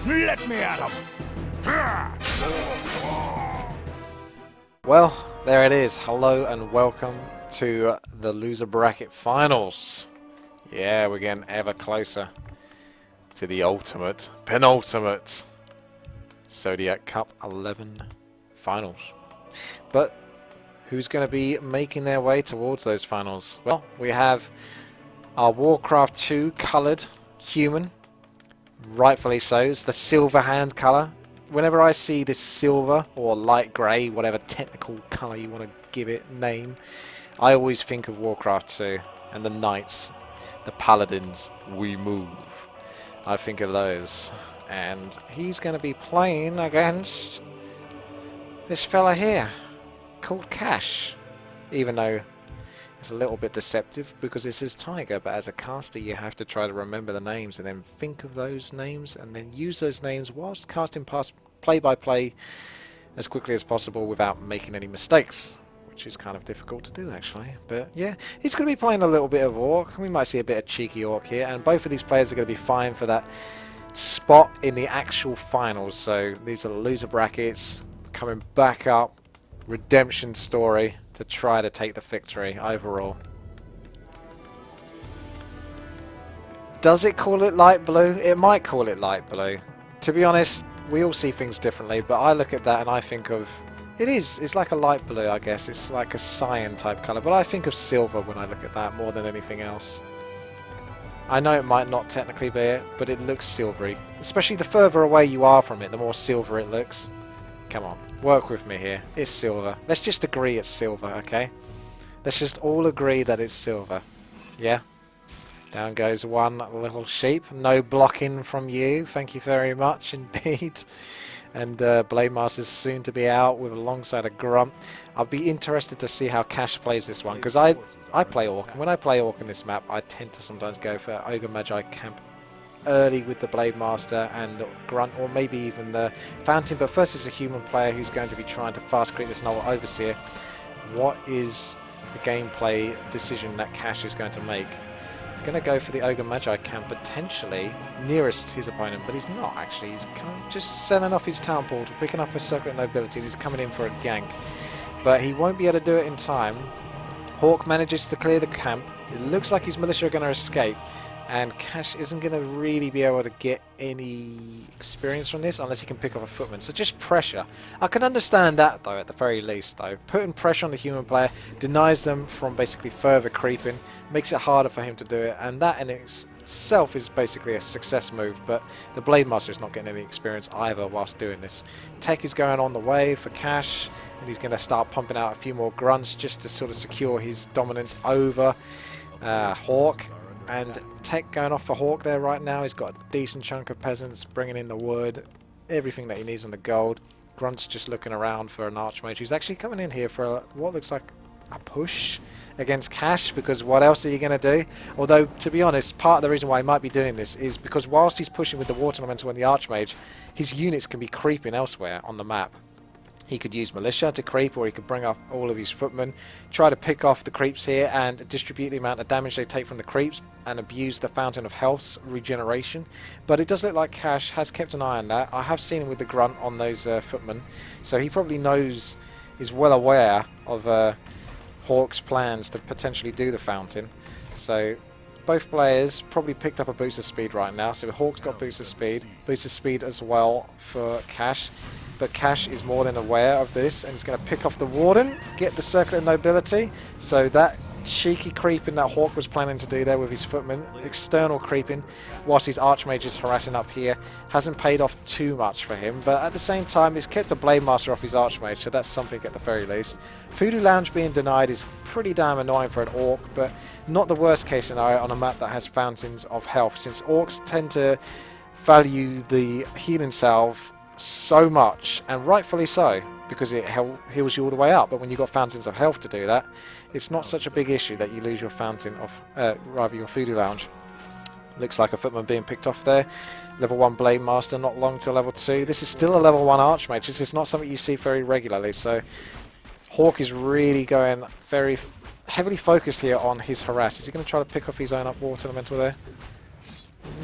Let me at him! Well, there it is. Hello and welcome to the loser bracket finals. Yeah, we're getting ever closer to the ultimate, penultimate Zodiac Cup 11 finals. But who's going to be making their way towards those finals? Well, we have our Warcraft 2 coloured human. Rightfully so. It's the silver hand colour. Whenever I see this silver or light grey, whatever technical colour you want to give it name, I always think of Warcraft 2 and the knights, the paladins, we move. I think of those. And he's going to be playing against this fella here called Cash. Even though it's a little bit deceptive because it says Tiger, but as a caster you have to try to remember the names and then think of those names and then use those names whilst casting past play-by-play as quickly as possible without making any mistakes, which is kind of difficult to do actually. But yeah, he's going to be playing a little bit of Orc. We might see a bit of cheeky Orc here, and both of these players are going to be vying for that spot in the actual finals. So these are the loser brackets coming back up, redemption story to try to take the victory overall. Does it call it light blue? It might call it light blue. To be honest, we all see things differently, but I look at that and I think of it's like a light blue, I guess. It's like a cyan type colour, but I think of silver when I look at that more than anything else. I know it might not technically be it, but it looks silvery. Especially the further away you are from it, the more silver it looks. Come on, work with me here. It's silver. Let's just agree it's silver, okay? Let's just all agree that it's silver. Yeah? Down goes one little sheep. No blocking from you. Thank you very much indeed. And Blade Master's soon to be out with alongside a Grunt. I'll be interested to see how Cash plays this one, because I play Orc, and when I play Orc in this map, I tend to sometimes go for Ogre Magi Camp early with the Blade Master and the Grunt, or maybe even the Fountain. But first, as a human player who's going to be trying to fast create this novel Overseer, what is the gameplay decision that Cash is going to make? He's going to go for the Ogre Magi camp, potentially nearest his opponent, but he's not actually. He's just selling off his town portal, picking up a Circle of Nobility. He's coming in for a gank, but he won't be able to do it in time. Hawk manages to clear the camp. It looks like his militia are going to escape, and Cash isn't going to really be able to get any experience from this unless he can pick up a footman. So just pressure. I can understand that though, at the very least though. Putting pressure on the human player denies them from basically further creeping, makes it harder for him to do it, and that in itself is basically a success move. But the Blade Master is not getting any experience either whilst doing this. Tech is going on the way for Cash, and he's going to start pumping out a few more grunts just to sort of secure his dominance over Hawk. And tech going off for Hawk there right now. He's got a decent chunk of peasants, bringing in the wood, everything that he needs on the gold. Grunt's just looking around for an Archmage who's actually coming in here for what looks like a push against Cash, because what else are you going to do? Although, to be honest, part of the reason why he might be doing this is because whilst he's pushing with the Water Elemental and the Archmage, his units can be creeping elsewhere on the map. He could use Militia to creep, or he could bring up all of his footmen, try to pick off the creeps here and distribute the amount of damage they take from the creeps and abuse the Fountain of Health's regeneration. But it does look like Cash has kept an eye on that. I have seen him with the Grunt on those footmen, so he probably knows, is well aware of Hawk's plans to potentially do the Fountain. So both players probably picked up a boost of speed right now. So Hawk's got boost of speed as well for Cash. But Cash is more than aware of this and is going to pick off the Warden, get the Circle of Nobility. So that cheeky creeping that Hawk was planning to do there with his footmen, external creeping, whilst his Archmage is harassing up here, hasn't paid off too much for him. But at the same time, he's kept a Blade Master off his Archmage, so that's something at the very least. Voodoo Lounge being denied is pretty damn annoying for an Orc, but not the worst case scenario on a map that has Fountains of Health, since Orcs tend to value the healing salve so much, and rightfully so, because it heals you all the way up. But when you've got Fountains of Health to do that, it's not such a big issue that you lose your Fountain of, rather your Voodoo Lounge. Looks like a footman being picked off there. Level 1 Blade Master, not long to level 2. This is still a level 1 Archmage. This is not something you see very regularly, so Hawk is really going very heavily focused here on his Harass. Is he going to try to pick off his own up Water Elemental there?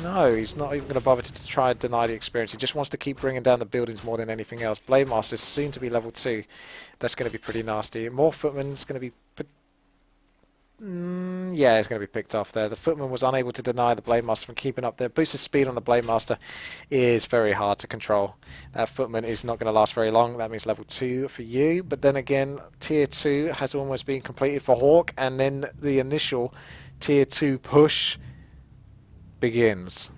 No, he's not even going to bother to try and deny the experience. He just wants to keep bringing down the buildings more than anything else. Blade Master's soon to be level 2. That's going to be pretty nasty. More Footman's going to be... yeah, it's going to be picked off there. The Footman was unable to deny the Blade Master from keeping up there. Boost of speed on the Blade Master is very hard to control. That Footman is not going to last very long. That means level 2 for you. But then again, Tier 2 has almost been completed for Hawk. And then the initial Tier 2 push begins.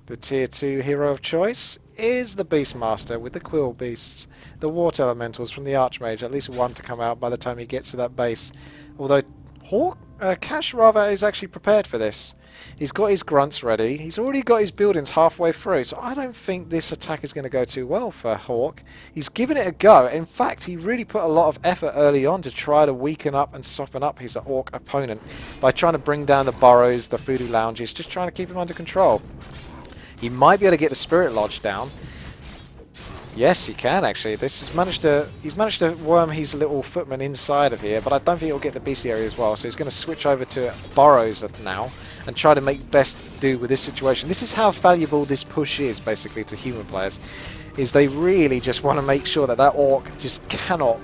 The Tier 2 hero of choice is the Beastmaster with the Quill Beasts, the Water Elementals from the Archmage, at least one to come out by the time he gets to that base. Although Cash rather is actually prepared for this. He's got his grunts ready, he's already got his buildings halfway through, so I don't think this attack is going to go too well for Hawk. He's given it a go. In fact, he really put a lot of effort early on to try to weaken up and soften up his Orc opponent by trying to bring down the burrows, the voodoo lounges, just trying to keep him under control. He might be able to get the Spirit Lodge down. Yes, he can actually. He's managed to worm his little Footman inside of here, but I don't think he'll get the bestiary as well. So he's going to switch over to burrows now and try to make best do with this situation. This is how valuable this push is basically to human players. Is they really just want to make sure that Orc just cannot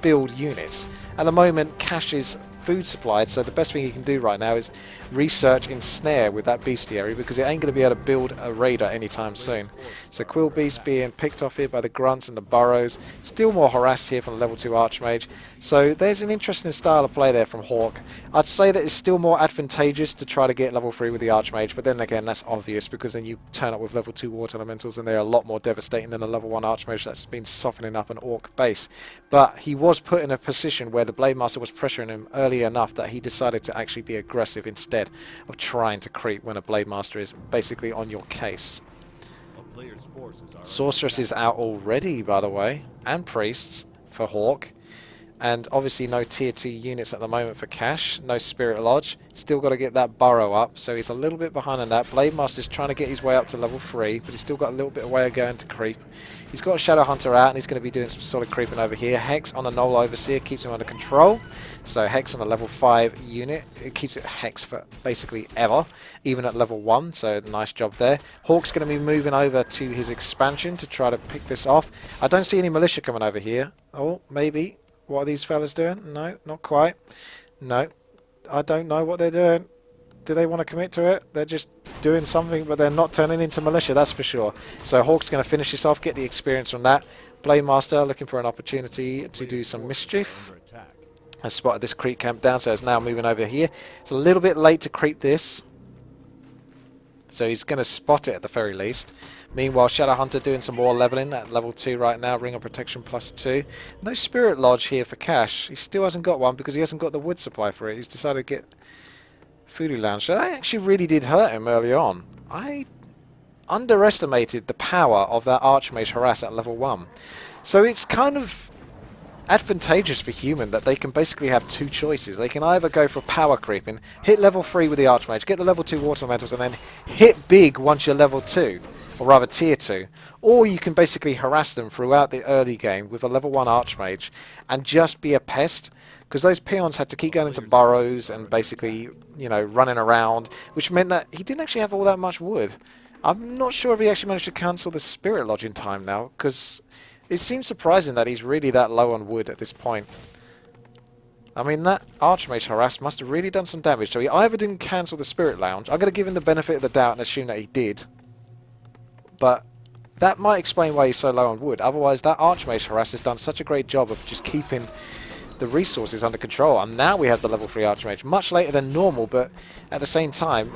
build units. At the moment, Cash is food supplied, so the best thing he can do right now is research Ensnare with that bestiary, because it ain't going to be able to build a raider anytime soon. So Quill Beast being picked off here by the grunts and the burrows. Still more harass here from the level 2 Archmage. So there's an interesting style of play there from Hawk. I'd say that it's still more advantageous to try to get level 3 with the Archmage, but then again that's obvious because then you turn up with level 2 Water Elementals and they're a lot more devastating than a level 1 Archmage that's been softening up an Orc base. But he was put in a position where the Blade Master was pressuring him early enough that he decided to actually be aggressive instead of trying to creep when a Blade Master is basically on your case. Sorceress is out already, by the way, and Priests for Hawk. And obviously no Tier 2 units at the moment for Cash. No Spirit Lodge. Still got to get that burrow up, so he's a little bit behind on that. Blade Master's trying to get his way up to level 3, but he's still got a little bit of way going to creep. He's got a Shadow Hunter out, and he's going to be doing some solid creeping over here. Hex on a Null Overseer keeps him under control. So Hex on a level 5 unit. It keeps it Hex for basically ever, even at level 1, so nice job there. Hawk's going to be moving over to his expansion to try to pick this off. I don't see any militia coming over here. Oh, maybe. What are these fellas doing? No, not quite. No, I don't know what they're doing. Do they want to commit to it? They're just doing something, but they're not turning into militia, that's for sure. So Hawk's going to finish this off, get the experience from that. Blade Master looking for an opportunity to do some mischief. Has spotted this creep camp down, so it's now moving over here. It's a little bit late to creep this, so he's going to spot it at the very least. Meanwhile, Shadow Hunter doing some more leveling at level 2 right now. Ring of Protection +2. No Spirit Lodge here for Cash. He still hasn't got one because he hasn't got the wood supply for it. He's decided to get Voodoo Lounge. So that actually really did hurt him early on. I underestimated the power of that Archmage Harass at level 1. So it's kind of advantageous for human that they can basically have two choices. They can either go for power creeping, hit level 3 with the Archmage, get the level 2 Water Elementals, and then hit big once you're level 2. Or rather tier 2, or you can basically harass them throughout the early game with a level 1 Archmage and just be a pest, because those peons had to keep going into burrows and basically, you know, running around, which meant that he didn't actually have all that much wood. I'm not sure if he actually managed to cancel the Spirit Lodge in time now, because it seems surprising that he's really that low on wood at this point. I mean, that Archmage Harass must have really done some damage, so he either didn't cancel the Spirit Lounge. I'm going to give him the benefit of the doubt and assume that he did. But that might explain why he's so low on wood. Otherwise, that Archmage Harass has done such a great job of just keeping the resources under control. And now we have the level 3 Archmage. Much later than normal, but at the same time,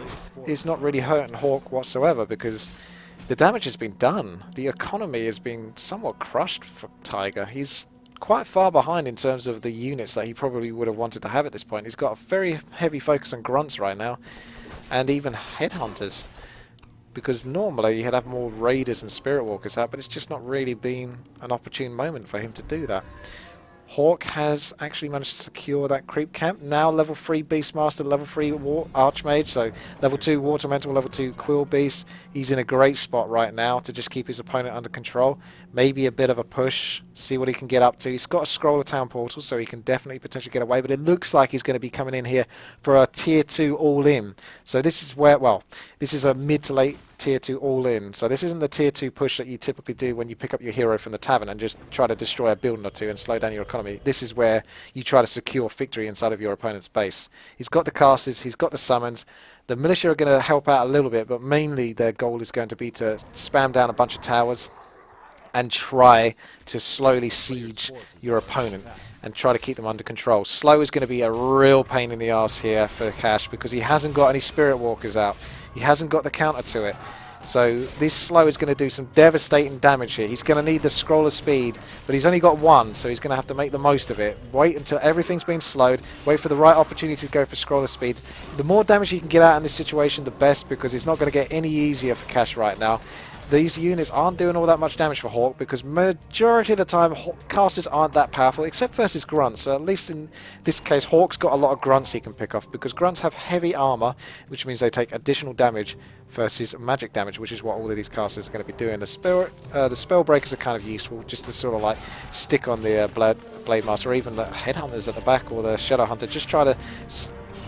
it's not really hurting Hawk whatsoever because the damage has been done. The economy has been somewhat crushed for Tiger. He's quite far behind in terms of the units that he probably would have wanted to have at this point. He's got a very heavy focus on grunts right now, and even headhunters. Because normally he'd have more raiders and spirit walkers out, but it's just not really been an opportune moment for him to do that. Hawk has actually managed to secure that creep camp. Now level 3 Beastmaster, level 3 Archmage, so level 2 Water Mental, level 2 Quill Beast. He's in a great spot right now to just keep his opponent under control. Maybe a bit of a push, see what he can get up to. He's got a Scroll of Town Portal, so he can definitely potentially get away, but it looks like he's going to be coming in here for a tier 2 all-in. So this is where, well, this is a mid to late tier 2 all-in. So this isn't the tier 2 push that you typically do when you pick up your hero from the tavern and just try to destroy a building or two and slow down your economy. This is where you try to secure victory inside of your opponent's base. He's got the casters, he's got the summons. The militia are going to help out a little bit, but mainly their goal is going to be to spam down a bunch of towers and try to slowly siege your opponent and try to keep them under control. Slow is going to be a real pain in the arse here for Cash because he hasn't got any Spirit Walkers out. He hasn't got the counter to it. So this Slow is going to do some devastating damage here. He's going to need the Scroll of Speed, but he's only got one, so he's going to have to make the most of it. Wait until everything's been slowed. Wait for the right opportunity to go for Scroll of Speed. The more damage he can get out in this situation, the best, because it's not going to get any easier for Cash right now. These units aren't doing all that much damage for Hawk because majority of the time casters aren't that powerful except versus grunts. So at least in this case Hawk's got a lot of grunts he can pick off because grunts have heavy armor, which means they take additional damage versus magic damage, which is what all of these casters are going to be doing. The spell breakers are kind of useful just to sort of like stick on the Blade Master, or even the Headhunters at the back, or the Shadow Hunter. Just try to,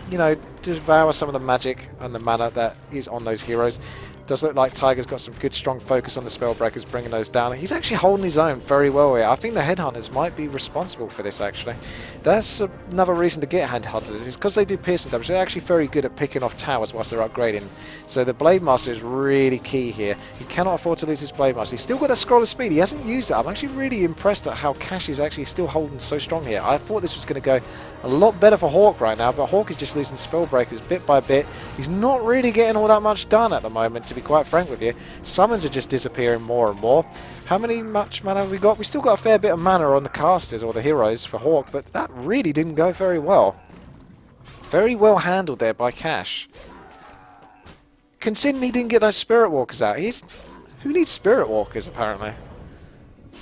you know, devour some of the magic and the mana that is on those heroes. Does look like Tiger's got some good strong focus on the Spellbreakers, bringing those down. He's actually holding his own very well here. I think the Headhunters might be responsible for this, actually. That's another reason to get Headhunters, is because they do piercing damage. They're actually very good at picking off towers whilst they're upgrading. So the Blade Master is really key here. He cannot afford to lose his Blade Master. He's still got that Scroll of Speed. He hasn't used it. I'm actually really impressed at how Cash is actually still holding so strong here. I thought this was going to go a lot better for Hawk right now, but Hawk is just losing Spellbreakers bit by bit. He's not really getting all that much done at the moment, to be quite frank with you. Summons are just disappearing more and more. How much mana have we got? We still got a fair bit of mana on the casters or the heroes for Hawk, but that really didn't go very well. Very well handled there by Cash. Considering he didn't get those Spirit Walkers out. Who needs Spirit Walkers, apparently?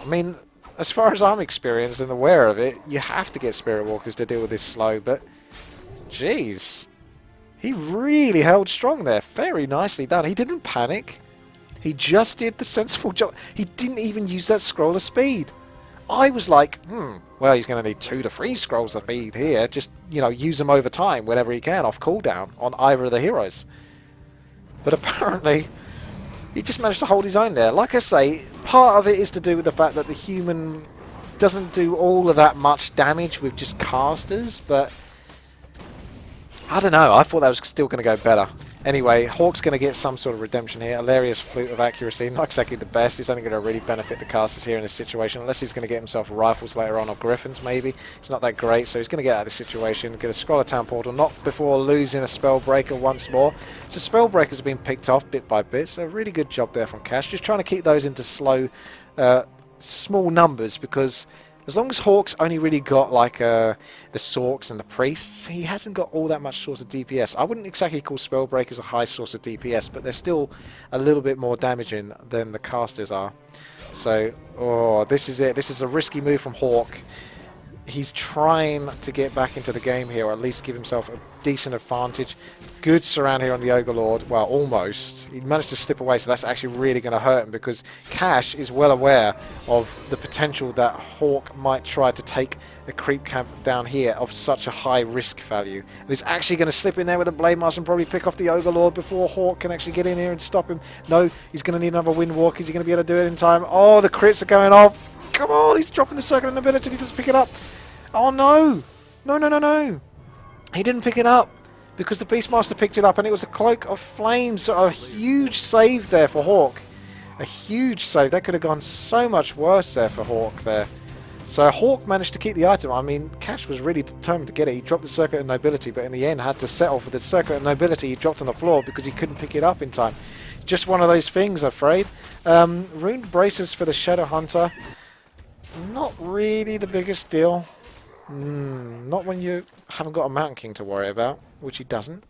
I mean, as far as I'm experienced and aware of it, you have to get Spirit Walkers to deal with this slow, but jeez. He really held strong there. Very nicely done. He didn't panic. He just did the sensible job. He didn't even use that Scroll of Speed. I was like, well, he's going to need 2 to 3 Scrolls of Speed here. Just, you know, use them over time whenever he can off cooldown on either of the heroes. But apparently, he just managed to hold his own there. Like I say, part of it is to do with the fact that the human doesn't do all of that much damage with just casters, but I don't know. I thought that was still going to go better. Anyway, Hawk's going to get some sort of redemption here. Hilarious Flute of Accuracy. Not exactly the best. It's only going to really benefit the casters here in this situation. Unless he's going to get himself rifles later on, or griffins maybe. It's not that great. So he's going to get out of this situation. Get a Scroll of Town Portal. Not before losing a Spellbreaker once more. So Spellbreakers have been picked off bit by bit. So really good job there from Cash. Just trying to keep those into slow, small numbers, because as long as Hawk's only really got like the Sorks and the Priests, he hasn't got all that much source of DPS. I wouldn't exactly call Spellbreakers a high source of DPS, but they're still a little bit more damaging than the casters are. So, oh, this is it. This is a risky move from Hawk. He's trying to get back into the game here, or at least give himself a decent advantage. Good surround here on the Ogre Lord. Well, almost. He managed to slip away, so that's actually really going to hurt him, because Cash is well aware of the potential that Hawk might try to take a creep camp down here of such a high risk value. And he's actually going to slip in there with a Blade Master and probably pick off the Ogre Lord before Hawk can actually get in here and stop him. No, he's going to need another Wind Walk. Is he going to be able to do it in time? Oh, the crits are going off. Come on, he's dropping the Circle of Nobility. He doesn't pick it up. Oh no! No, no, no, no! He didn't pick it up because the Beastmaster picked it up, and it was a Cloak of Flames. So a huge save there for Hawk. A huge save. That could have gone so much worse there for Hawk there. So Hawk managed to keep the item. I mean, Cash was really determined to get it. He dropped the Circuit of Nobility, but in the end had to settle for the Circuit of Nobility he dropped on the floor because he couldn't pick it up in time. Just one of those things, I'm afraid. Runed Braces for the Shadow Hunter. Not really the biggest deal. Not when you haven't got a Mountain King to worry about, which he doesn't.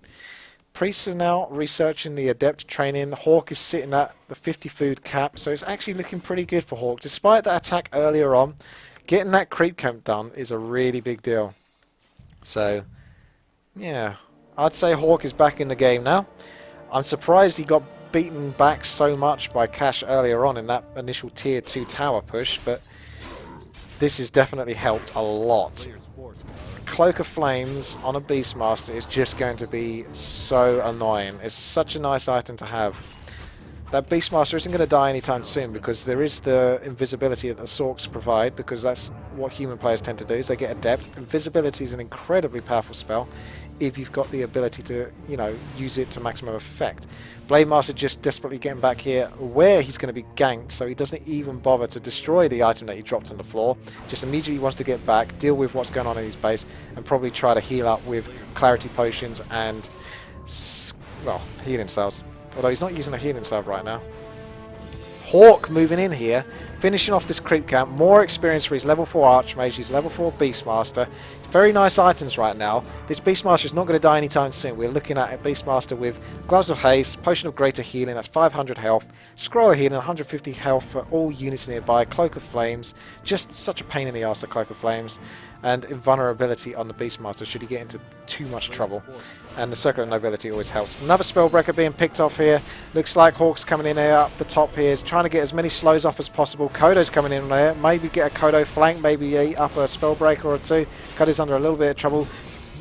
Priests are now researching the Adept training. Hawk is sitting at the 50 food cap, so it's actually looking pretty good for Hawk. Despite that attack earlier on, Getting that creep camp done is a really big deal. So, yeah. I'd say Hawk is back in the game now. I'm surprised he got beaten back so much by Cash earlier on in that initial tier 2 tower push, but this has definitely helped a lot. Cloak of Flames on a Beastmaster is just going to be so annoying. It's such a nice item to have. That Beastmaster isn't going to die anytime soon because there is the invisibility that the Sorks provide, because that's what human players tend to do, is they get Adept. Invisibility is an incredibly powerful spell if you've got the ability to, you know, use it to maximum effect. Blademaster just desperately getting back here where he's going to be ganked, so he doesn't even bother to destroy the item that he dropped on the floor. Just immediately wants to get back, deal with what's going on in his base, and probably try to heal up with Clarity Potions and, well, healing cells. Although he's not using a healing salve right now. Hawk moving in here, finishing off this creep camp. More experience for his level 4 Archmage, his level 4 Beastmaster. Very nice items right now. This Beastmaster is not going to die anytime soon. We're looking at a Beastmaster with Gloves of Haste, Potion of Greater Healing, that's 500 health, Scroll of Healing, 150 health for all units nearby, Cloak of Flames, just such a pain in the arse, the Cloak of Flames, and invulnerability on the Beastmaster should he get into too much trouble. And the Circle of Nobility always helps. Another Spellbreaker being picked off here. Looks like Hawk's coming in here up the top here. Is trying to get as many slows off as possible. Kodo's coming in there. Maybe get a Kodo flank. Maybe eat up a Spellbreaker or two. Kodo's under a little bit of trouble.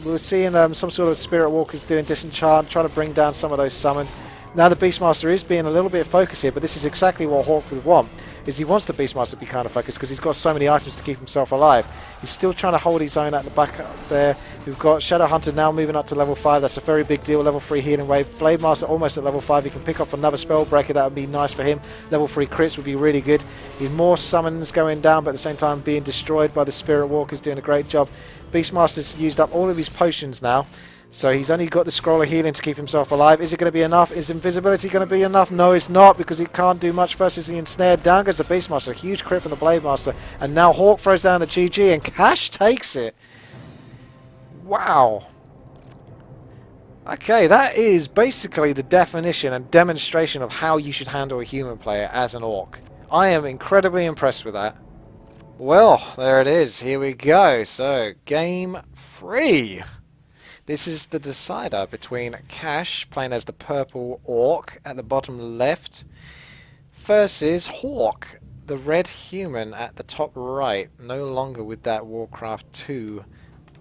We're seeing some sort of Spirit Walkers doing Disenchant, trying to bring down some of those summons. Now the Beastmaster is being a little bit focused here, but this is exactly what Hawk would want. Is he wants the Beastmaster to be kind of focused because he's got so many items to keep himself alive. He's still trying to hold his own at the back up there. We've got Shadow Hunter now moving up to level 5. That's a very big deal. Level 3 healing wave. Blademaster almost at level 5. He can pick up another Spellbreaker. That would be nice for him. Level 3 crits would be really good. He's more summons going down, but at the same time being destroyed by the Spirit Walkers, doing a great job. Beastmaster's used up all of his potions now. So he's only got the Scroll of Healing to keep himself alive. Is it going to be enough? Is Invisibility going to be enough? No, it's not, because he can't do much. First is the Ensnared. Down goes the Beastmaster. A huge crit from the Blademaster. And now Hawk throws down the GG, and Cash takes it. Wow. Okay, that is basically the definition and demonstration of how you should handle a human player as an Orc. I am incredibly impressed with that. Well, there it is. Here we go. So, game 3. This is the decider between Cash, playing as the purple Orc at the bottom left, versus Hawk, the red human at the top right, no longer with that Warcraft 2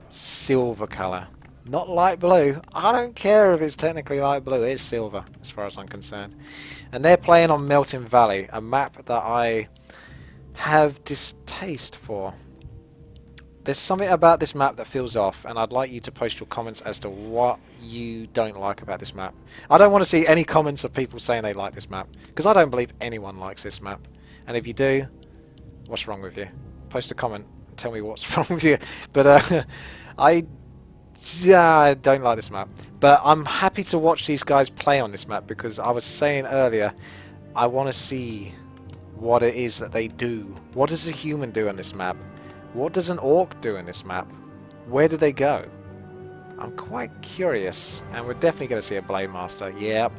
silver colour. Not light blue. I don't care if it's technically light blue, it's silver as far as I'm concerned. And they're playing on Melting Valley, a map that I have distaste for. There's something about this map that feels off, and I'd like you to post your comments as to what you don't like about this map. I don't want to see any comments of people saying they like this map, because I don't believe anyone likes this map. And if you do, what's wrong with you? Post a comment and tell me what's wrong with you. But I don't like this map. But I'm happy to watch these guys play on this map, because I was saying earlier, I want to see what it is that they do. What does a human do on this map? What does an Orc do in this map? Where do they go? I'm quite curious, and we're definitely going to see a Blademaster. Yep.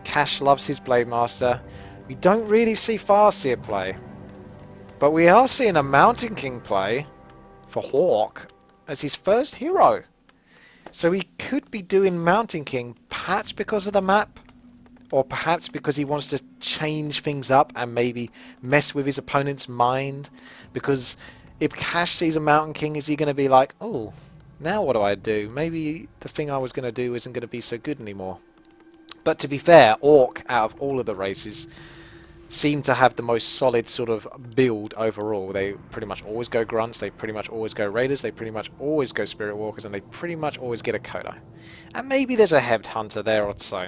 Cash loves his Blademaster. We don't really see Farseer play, but we are seeing a Mountain King play for Hawk as his first hero. So he could be doing Mountain King, perhaps because of the map, or perhaps because he wants to change things up and maybe mess with his opponent's mind, because if Cash sees a Mountain King, is he going to be like, oh, now what do I do? Maybe the thing I was going to do isn't going to be so good anymore. But to be fair, Orc, out of all of the races, seem to have the most solid sort of build overall. They pretty much always go Grunts, they pretty much always go Raiders, they pretty much always go Spirit Walkers, and they pretty much always get a Kodo. And maybe there's a Headhunter there or so.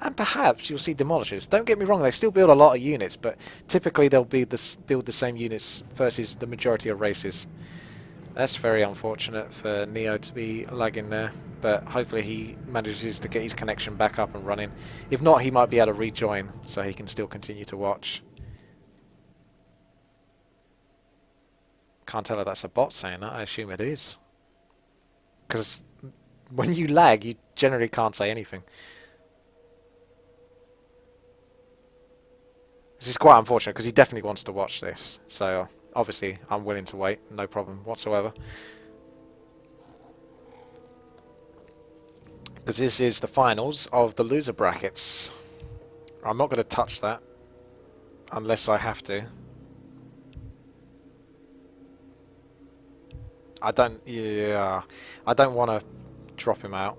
And perhaps you'll see Demolishers. Don't get me wrong, they still build a lot of units, but typically they'll build the same units versus the majority of races. That's very unfortunate for Neo to be lagging there, but hopefully he manages to get his connection back up and running. If not, he might be able to rejoin so he can still continue to watch. Can't tell if that's a bot saying that, I assume it is. Because when you lag, you generally can't say anything. This is quite unfortunate because he definitely wants to watch this. So Obviously, I'm willing to wait, no problem whatsoever. Because this is the finals of the loser brackets. I'm not going to touch that unless I have to. I don't want to drop him out.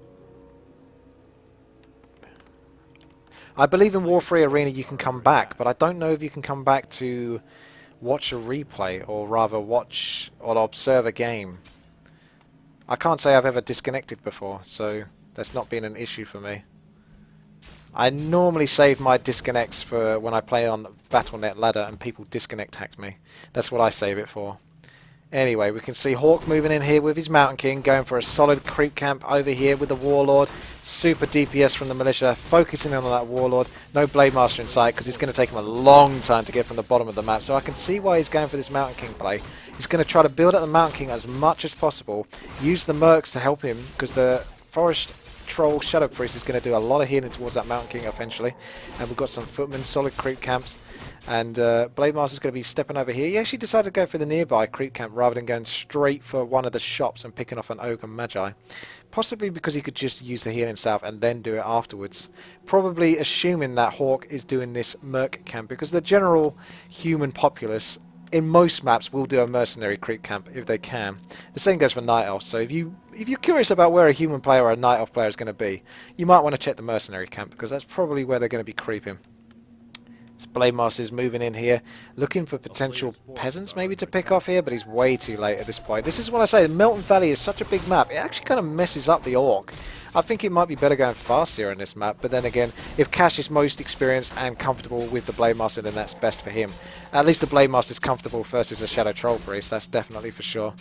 I believe in War 3 Arena you can come back, but I don't know if you can come back to watch a replay, or rather watch or observe a game. I can't say I've ever disconnected before, so that's not been an issue for me. I normally save my disconnects for when I play on Battle.net ladder and people disconnect hack me. That's what I save it for. Anyway, we can see Hawk moving in here with his Mountain King, going for a solid creep camp over here with the Warlord. Super DPS from the Militia, focusing in on that Warlord. No Blade Master in sight, because it's going to take him a long time to get from the bottom of the map. So I can see why he's going for this Mountain King play. He's going to try to build up the Mountain King as much as possible. Use the Mercs to help him, because the Forest Troll Shadow Priest is going to do a lot of healing towards that Mountain King eventually. And we've got some Footmen, solid creep camps. And Blade Master's going to be stepping over here. He actually decided to go for the nearby creep camp rather than going straight for one of the shops and picking off an Ogre Magi. Possibly because he could just use the heal himself and then do it afterwards. Probably assuming that Hawk is doing this Merc camp, because the general human populace in most maps will do a mercenary creep camp if they can. The same goes for Night Elf, so if you're curious about where a human player or a Night Elf player is going to be, you might want to check the mercenary camp, because that's probably where they're going to be creeping. Blade Master's moving in here, looking for potential peasants maybe to pick off here, but he's way too late at this point. This is what I say, Melton Valley is such a big map, it actually kind of messes up the Orc. I think it might be better going fast here in this map, but then again, if Cash is most experienced and comfortable with the Blade Master, then that's best for him. At least the Blade Master is comfortable versus a Shadow Troll Priest, that's definitely for sure.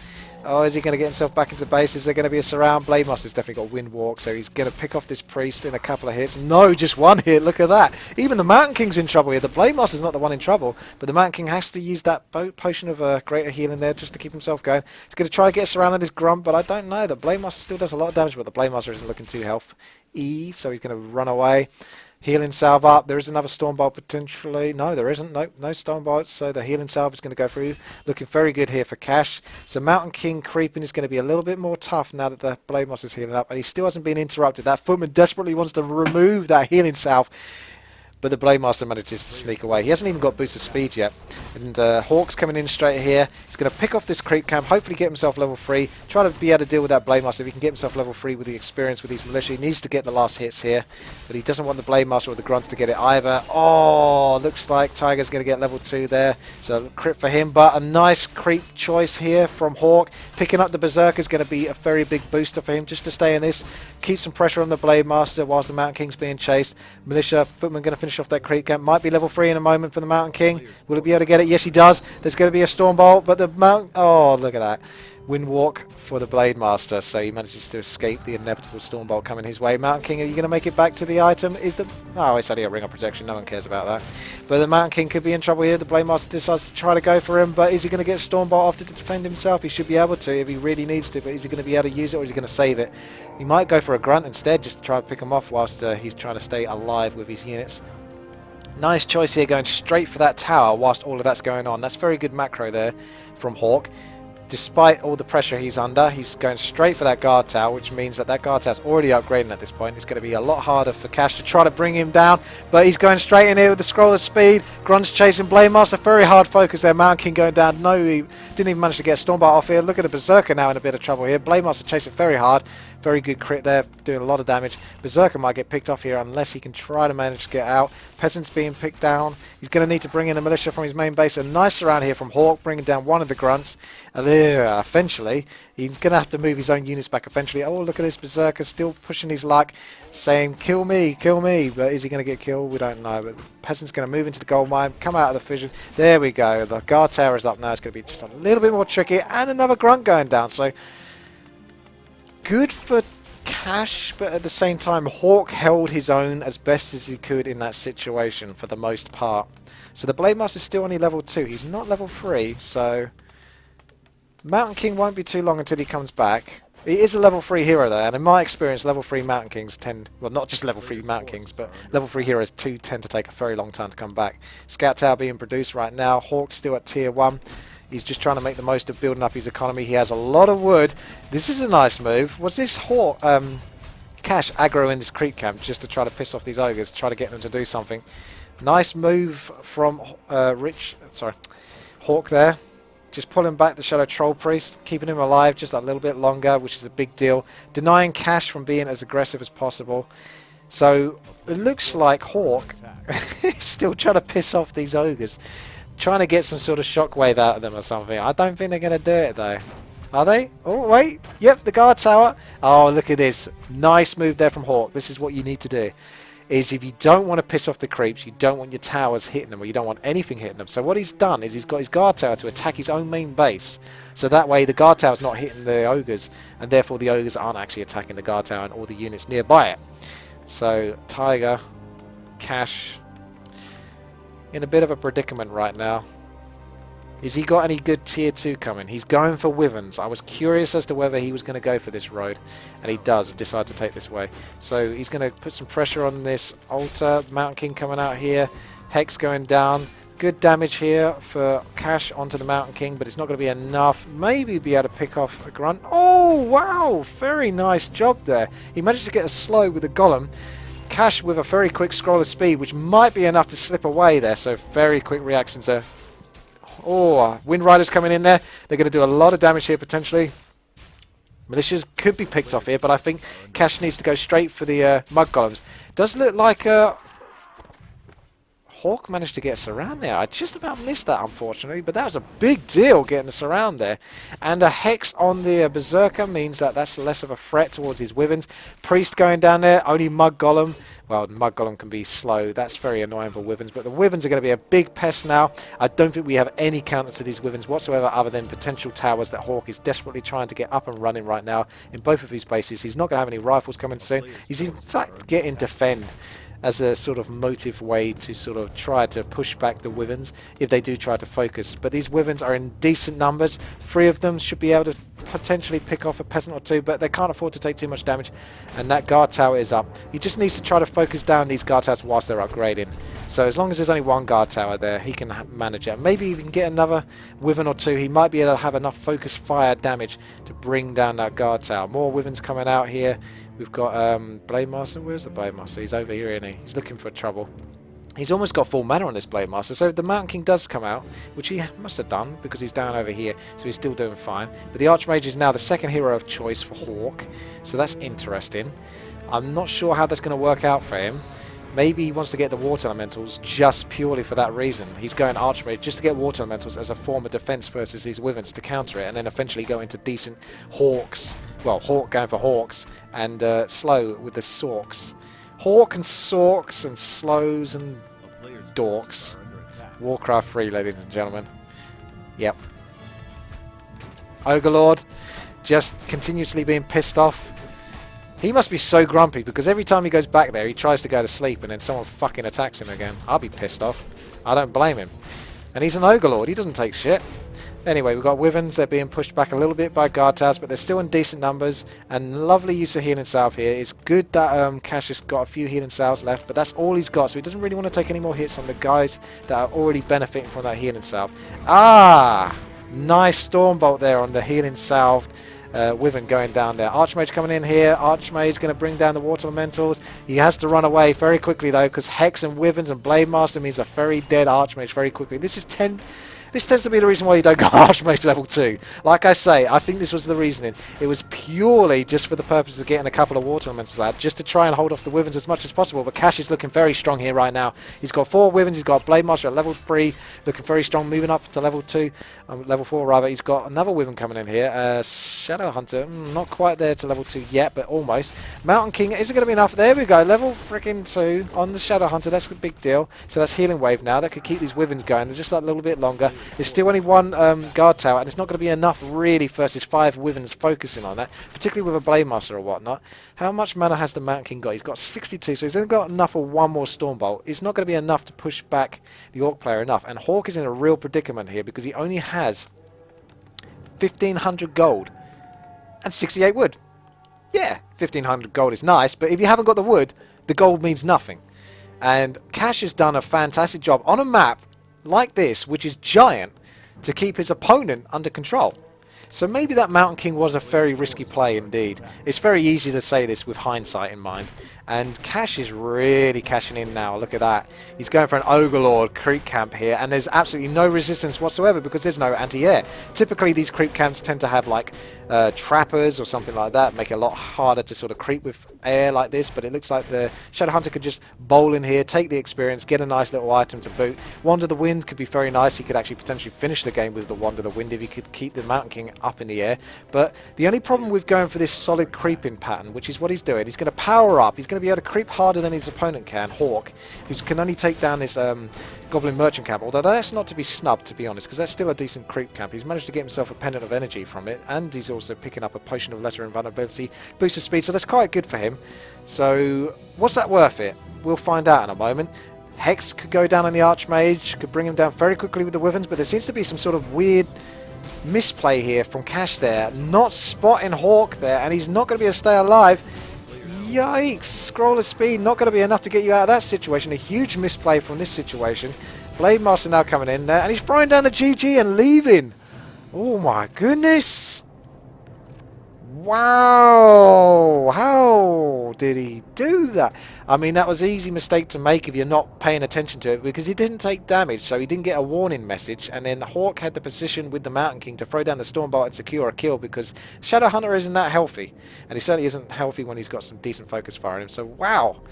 Oh, is he going to get himself back into base? Is there going to be a surround? Blade Master's definitely got Wind Walk, so he's going to pick off this Priest in a couple of hits. No, just one hit, look at that. Even the Mountain King's in trouble here. The Blade Master's not the one in trouble, but the Mountain King has to use that potion of greater healing there just to keep himself going. He's going to try to get surrounded this Grunt, but I don't know. The Blade Master still does a lot of damage, but the Blade Master isn't looking too health. So he's going to run away. Healing salve up. There is another Stormbolt potentially. No, there isn't. Nope, no Stormbolts. So the healing salve is going to go through. Looking very good here for Cash. So Mountain King creeping is going to be a little bit more tough now that the Blade Master is healing up. And he still hasn't been interrupted. That Footman desperately wants to remove that healing salve, but the Blade Master manages to sneak away. He hasn't even got boost of speed yet. And Hawk's coming in straight here. He's going to pick off this creep camp, hopefully get himself level 3. Try to be able to deal with that Blade Master. If he can get himself level 3 with the experience with these militia, he needs to get the last hits here. But he doesn't want the Blade Master or the Grunts to get it either. Oh, looks like Tiger's going to get level 2 there. So crit for him, but a nice creep choice here from Hawk. Picking up the Berserker is going to be a very big booster for him just to stay in this. Keep some pressure on the Blade Master whilst the Mountain King's being chased. Militia, Footman going to finish off that creep camp. Might be level 3 in a moment for the Mountain King. Will he be able to get it? Yes, he does. There's going to be a Stormbolt, but the Mountain... Oh, look at that. Wind Walk for the Blade Master, so he manages to escape the inevitable Stormbolt coming his way. Mountain King, are you going to make it back to the item? Is the... Oh, it's only a ring of protection. No one cares about that. But the Mountain King could be in trouble here. The Blade Master decides to try to go for him, but is he going to get Stormbolt after to defend himself? He should be able to if he really needs to, but is he going to be able to use it, or is he going to save it? He might go for a Grunt instead, just to try to pick him off whilst he's trying to stay alive with his units. Nice choice here, going straight for that tower whilst all of that's going on. That's very good macro there from Hawk. Despite all the pressure he's under, he's going straight for that guard tower, which means that that guard tower's already upgrading at this point. It's going to be a lot harder for Cash to try to bring him down, but he's going straight in here with the scroll of speed. Grunt's chasing Blade Master, very hard focus there. Mountain King going down. No, he didn't even manage to get a Stormbolt off here. Look at the Berserker now in a bit of trouble here. Blade Master chasing very hard. Very good crit there, doing a lot of damage. Berserker might get picked off here unless he can try to manage to get out. Peasants being picked down. He's going to need to bring in the militia from his main base. A nice surround here from Hawk, bringing down one of the Grunts. Eventually, he's going to have to move his own units back eventually. Oh, look at this Berserker still pushing his luck, saying, kill me, kill me. But is he going to get killed? We don't know. But the Peasant's going to move into the gold mine, come out of the fission. There we go. The guard tower is up now. It's going to be just a little bit more tricky. And another Grunt going down. So good for Cash, but at the same time Hawk held his own as best as he could in that situation for the most part. So the Blade Master is still only level 2. He's not level 3, so Mountain King won't be too long until he comes back. He is a level 3 hero though, and in my experience level 3 Mountain Kings tend, well, not just level 3 Mountain Kings, but level 3 heroes tend to take a very long time to come back. Scout Tower being produced right now. Hawk's still at tier 1. He's just trying to make the most of building up his economy. He has a lot of wood. This is a nice move. Was this Cash aggro in this creep camp just to try to piss off these ogres, try to get them to do something? Nice move from Hawk there. Just pulling back the Shadow Troll Priest, keeping him alive just a little bit longer, which is a big deal. Denying Cash from being as aggressive as possible. So it looks like Hawk is still trying to piss off these ogres. Trying to get some sort of shockwave out of them or something. I don't think they're going to do it though. Are they? Oh, wait. Yep, the guard tower. Oh, look at this. Nice move there from Hawk. This is what you need to do. Is if you don't want to piss off the creeps, you don't want your towers hitting them, or you don't want anything hitting them. So what he's done is he's got his guard tower to attack his own main base. So that way the guard tower's not hitting the ogres, and therefore the ogres aren't actually attacking the guard tower and all the units nearby it. So Tiger, Cash, in a bit of a predicament right now. Has he got any good tier 2 coming? He's going for Wyverns. I was curious as to whether he was going to go for this road, and he does decide to take this way. So he's going to put some pressure on this altar. Mountain King coming out here. Hex going down. Good damage here for Cash onto the Mountain King, but it's not going to be enough. Maybe be able to pick off a grunt. Oh, wow! Very nice job there. He managed to get a slow with the golem. Cash with a very quick scroll of speed, which might be enough to slip away there. So very quick reactions there. Oh, Wind Riders coming in there. They're going to do a lot of damage here potentially. Militias could be picked off here, but I think Cash needs to go straight for the Mud Golems. Does look like Hawk managed to get us around there. I just about missed that, unfortunately, but that was a big deal getting us around there. And a Hex on the Berserker means that that's less of a threat towards his Wyverns. Priest going down there, only Mud Golem. Well, Mud Golem can be slow. That's very annoying for Wyverns, but the Wyverns are going to be a big pest now. I don't think we have any counter to these Wyverns whatsoever other than potential towers that Hawk is desperately trying to get up and running right now in both of his bases. He's not going to have any rifles coming soon. He's in fact getting defend as a sort of motive way to sort of try to push back the Wyverns if they do try to focus. But these Wyverns are in decent numbers. 3 of them should be able to potentially pick off a peasant or 2, but they can't afford to take too much damage. And that guard tower is up. He just needs to try to focus down these guard towers whilst they're upgrading. So as long as there's only 1 guard tower there, he can manage it. Maybe even get another Wyvern or 2. He might be able to have enough focus fire damage to bring down that guard tower. More Wyverns coming out here. We've got Blade Master. Where's the Blade Master? He's over here, isn't he? He's looking for trouble. He's almost got full mana on this Blade Master, so if the Mountain King does come out, which he must have done because he's down over here, so he's still doing fine. But the Archmage is now the second hero of choice for Hawk, so that's interesting. I'm not sure how that's going to work out for him. Maybe he wants to get the Water Elementals just purely for that reason. He's going Archmage just to get Water Elementals as a form of defense versus these Wyverns to counter it, and then eventually go into decent Hawks. Well, Hawk going for Hawks, and slow with the Sorks. Hawk and Sorks and Slows and Dorks. Warcraft 3, ladies and gentlemen. Yep. Ogre just continuously being pissed off. He must be so grumpy because every time he goes back there he tries to go to sleep and then someone fucking attacks him again. I'll be pissed off. I don't blame him. And he's an Ogre Lord, he doesn't take shit. Anyway, we've got Wyverns, they're being pushed back a little bit by guard towers, but they're still in decent numbers, and lovely use of healing salve here. It's good that Cash has got a few healing salves left, but that's all he's got, so he doesn't really want to take any more hits on the guys that are already benefiting from that healing salve. Ah! Nice Stormbolt there on the healing salve. Wyvern going down there. Archmage coming in here. Archmage going to bring down the Water Elementals. He has to run away very quickly though, because Hex and Wyverns and Blade Master means a very dead Archmage very quickly. This tends to be the reason why you don't go Archmage level 2. Like I say, I think this was the reasoning. It was purely just for the purpose of getting a couple of Water Elementals out, just to try and hold off the Wyverns as much as possible. But Cash is looking very strong here right now. He's got 4 Wyverns, he's got Blade Master at level 3, looking very strong, moving up to level 2, level 4 rather. He's got another Wyvern coming in here, Shadow Hunter, not quite there to level 2 yet, but almost. Mountain King, is it going to be enough? There we go, level freaking 2 on the Shadow Hunter, that's a big deal. So that's Healing Wave now, that could keep these Wyverns going, they're just that little bit longer. There's still only 1 guard tower, and it's not going to be enough really versus 5 Wyverns focusing on that, particularly with a Blade Master or whatnot. How much mana has the Mountain King got? He's got 62, so he's only got enough for 1 more Stormbolt. It's not going to be enough to push back the Orc player enough, and Hawk is in a real predicament here because he only has 1500 gold and 68 wood. Yeah, 1500 gold is nice, but if you haven't got the wood, the gold means nothing. And Cash has done a fantastic job on a map like this, which is giant, to keep his opponent under control. So maybe that Mountain King was a very risky play indeed. It's very easy to say this with hindsight in mind. And Cash is really cashing in now. Look at that. He's going for an Overlord creep camp here, and there's absolutely no resistance whatsoever because there's no anti-air. Typically these creep camps tend to have like trappers or something like that, make it a lot harder to sort of creep with air like this, but it looks like the Shadowhunter could just bowl in here, take the experience, get a nice little item to boot. Wander the Wind could be very nice. He could actually potentially finish the game with the Wander the Wind if he could keep the Mountain King up in the air. But the only problem with going for this solid creeping pattern, which is what he's doing, he's going to power up. He's going to be able to creep harder than his opponent can, Hawk, who can only take down this Goblin Merchant camp, although that's not to be snubbed, to be honest, because that's still a decent creep camp. He's managed to get himself a Pendant of Energy from it, and he's also picking up a Potion of Lesser Invulnerability, boost of speed, so that's quite good for him. So was that worth it? We'll find out in a moment. Hex could go down on the Archmage, could bring him down very quickly with the Wyverns, but there seems to be some sort of weird misplay here from Cash there, not spotting Hawk there, and he's not going to be able to stay alive. Yikes! Scroll of speed not going to be enough to get you out of that situation. A huge misplay from this situation. Blade Master now coming in there, and he's throwing down the GG and leaving. Oh my goodness! Wow! How did he do that? I mean, that was an easy mistake to make if you're not paying attention to it, because he didn't take damage, so he didn't get a warning message, and then Hawk had the position with the Mountain King to throw down the Stormbolt and secure a kill, because Shadowhunter isn't that healthy, and he certainly isn't healthy when he's got some decent focus fire in him. So wow!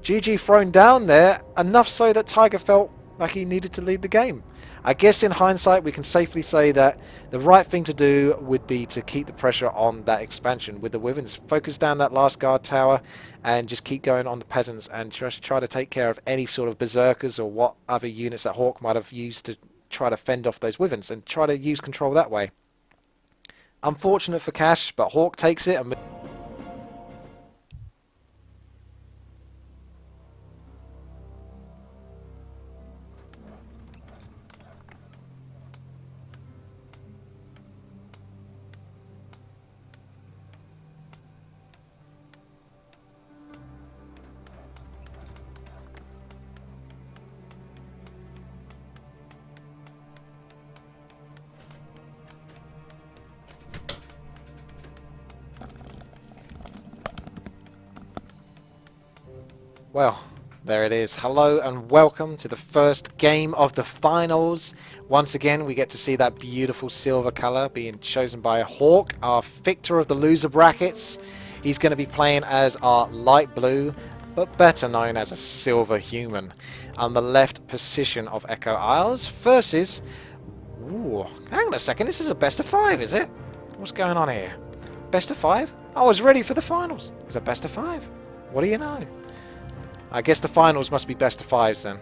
GG thrown down there, enough so that Tiger felt like he needed to lead the game. I guess in hindsight we can safely say that the right thing to do would be to keep the pressure on that expansion with the Wyverns. Focus down that last guard tower and just keep going on the peasants and just try to take care of any sort of berserkers or what other units that Hawk might have used to try to fend off those Wyverns and try to use control that way. Unfortunate for Cash, but Hawk takes it and well, there it is. Hello and welcome to the first game of the finals. Once again, we get to see that beautiful silver colour being chosen by Hawk, our victor of the loser brackets. He's going to be playing as our light blue, but better known as a silver human, on the left position of Echo Isles versus... Ooh, hang on a second, this is a best of 5, is it? What's going on here? Best of 5? I was ready for the finals. It's a best of 5. What do you know? I guess the finals must be best of 5s then.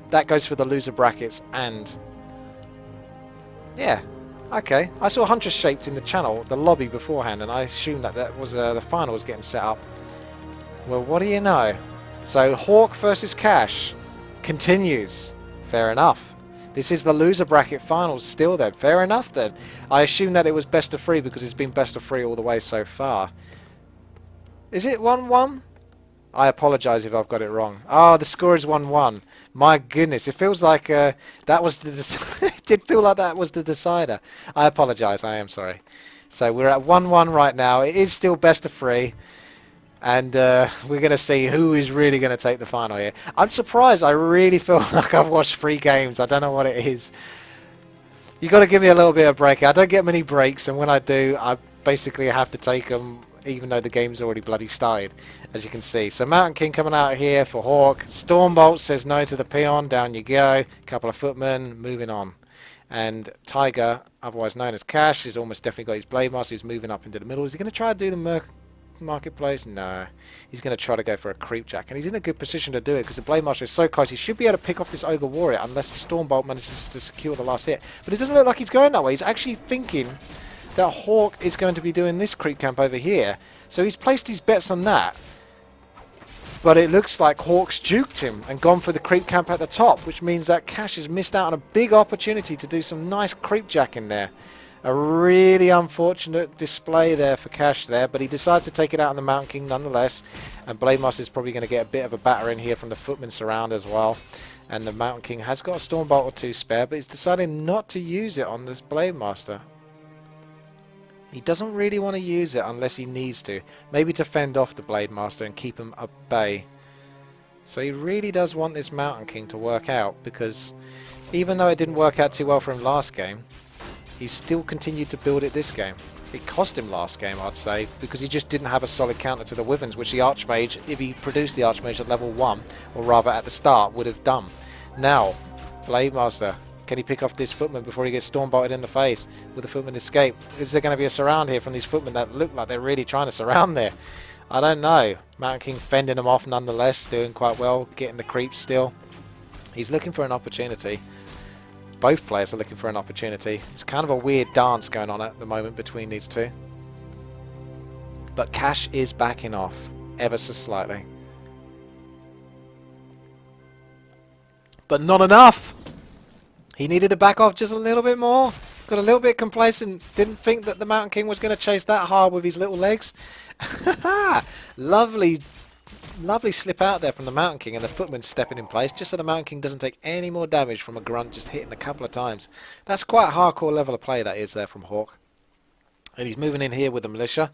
That goes for the loser brackets and... yeah, okay. I saw Huntress shaped in the channel, the lobby beforehand, and I assumed that that was the finals getting set up. Well, what do you know? So Hawk versus Cash continues. Fair enough. This is the loser bracket finals still then. Fair enough then. I assumed that it was best of 3 because it's been best of 3 all the way so far. Is it 1-1? I apologise if I've got it wrong. Oh, the score is 1-1. My goodness, it feels like that was the... it did feel like that was the decider. I apologise, I am sorry. So we're at 1-1 right now. It is still best of 3. And we're going to see who is really going to take the final here. I'm surprised. I really feel like I've watched 3 games. I don't know what it is. You've got to give me a little bit of break. I don't get many breaks, and when I do, I basically have to take them even though the game's already bloody started, as you can see. So Mountain King coming out here for Hawk. Stormbolt says no to the peon. Down you go. Couple of footmen. Moving on. And Tiger, otherwise known as Cash, has almost definitely got his Blade Master. He's moving up into the middle. Is he going to try to do the marketplace? No. He's going to try to go for a creep jack. And he's in a good position to do it because the Blade Master is so close. He should be able to pick off this Ogre Warrior unless the Stormbolt manages to secure the last hit. But it doesn't look like he's going that way. He's actually thinking that Hawk is going to be doing this creep camp over here. So he's placed his bets on that. But it looks like Hawk's juked him and gone for the creep camp at the top, which means that Cash has missed out on a big opportunity to do some nice creep jack in there. A really unfortunate display there for Cash there, but he decides to take it out on the Mountain King nonetheless. And Blade Master is probably going to get a bit of a batter in here from the footman surround as well. And the Mountain King has got a Stormbolt or two spare, but he's decided not to use it on this Blade Master. He doesn't really want to use it unless he needs to. Maybe to fend off the Blade Master and keep him at bay. So he really does want this Mountain King to work out, because even though it didn't work out too well for him last game, he still continued to build it this game. It cost him last game, I'd say, because he just didn't have a solid counter to the Wyverns, which the Archmage, if he produced the Archmage at level 1, or rather at the start, would have done. Now, Blade Master, can he pick off this Footman before he gets Stormbolted in the face? Will the Footman escape? Is there going to be a surround here from these Footmen that look like they're really trying to surround there? I don't know. Mountain King fending them off nonetheless, doing quite well, getting the creeps still. He's looking for an opportunity. Both players are looking for an opportunity. It's kind of a weird dance going on at the moment between these two. But Cash is backing off, ever so slightly. But not enough! He needed to back off just a little bit more. Got a little bit complacent. Didn't think that the Mountain King was going to chase that hard with his little legs. Lovely slip out there from the Mountain King, and the Footman stepping in place just so the Mountain King doesn't take any more damage from a grunt just hitting a couple of times. That's quite a hardcore level of play that is there from Hawk. And he's moving in here with the militia,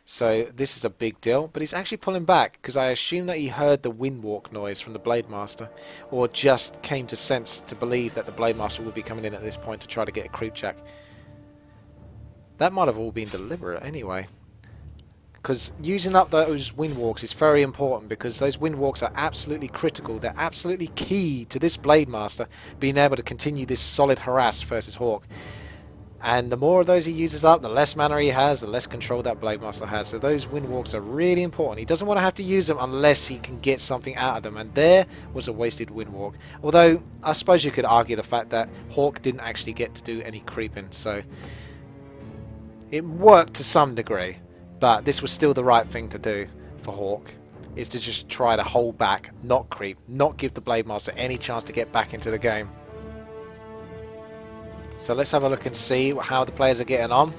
so this is a big deal. But he's actually pulling back because I assume that he heard the Windwalk noise from the Blade Master, or just came to sense to believe that the Blade Master would be coming in at this point to try to get a creep check. That might have all been deliberate anyway. Because using up those Windwalks is very important, because those Windwalks are absolutely critical. They're absolutely key to this Blade Master being able to continue this solid harass versus Hawk. And the more of those he uses up, the less mana he has, the less control that Blade Master has. So those Windwalks are really important. He doesn't want to have to use them unless he can get something out of them. And there was a wasted Windwalk. Although, I suppose you could argue the fact that Hawk didn't actually get to do any creeping. So it worked to some degree. But this was still the right thing to do for Hawk, is to just try to hold back, not creep, not give the Blade Master any chance to get back into the game. So let's have a look and see how the players are getting on.